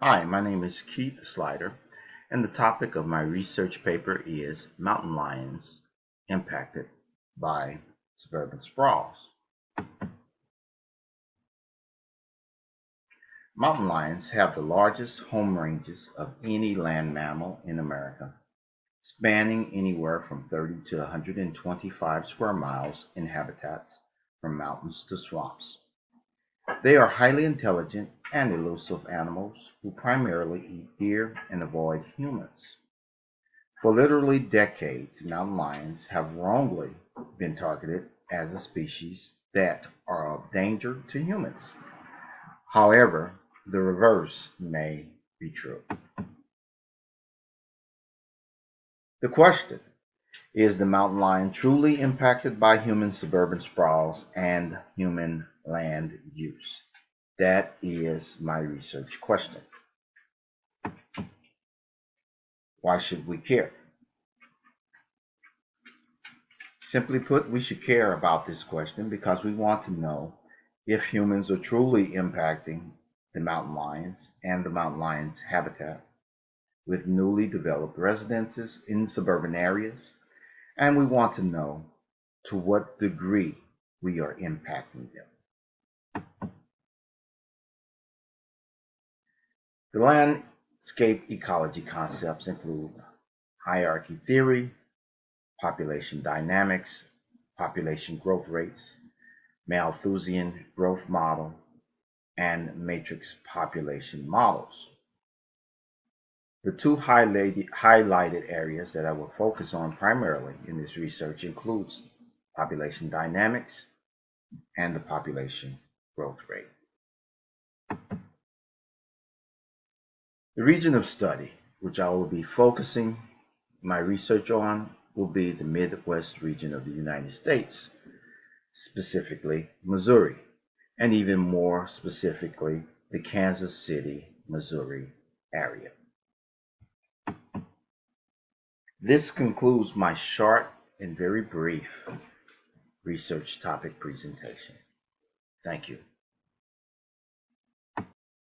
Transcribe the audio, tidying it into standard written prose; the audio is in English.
Hi, my name is Keith Slider, and the topic of my research paper is Mountain Lions Impacted by Suburban Sprawls. Mountain lions have the largest home ranges of any land mammal in America, spanning anywhere from 30 to 125 square miles in habitats from mountains to swamps. They are highly intelligent and elusive animals who primarily eat deer and avoid humans. For literally decades, mountain lions have wrongly been targeted as a species that are of danger to humans. However, the reverse may be true. The question: is the mountain lion truly impacted by human suburban sprawls and human land use? That is my research question. Why should we care? Simply put, we should care about this question because we want to know if humans are truly impacting the mountain lions and the mountain lions' habitat with newly developed residences in suburban areas, and we want to know to what degree we are impacting them. The landscape ecology concepts include hierarchy theory, population dynamics, population growth rates, Malthusian growth model, and matrix population models. The two highlighted areas that I will focus on primarily in this research includes population dynamics and the population growth rate. The region of study, which I will be focusing my research on, will be the Midwest region of the United States, specifically Missouri, and even more specifically, the Kansas City, Missouri area. This concludes my short and very brief research topic presentation. Thank you.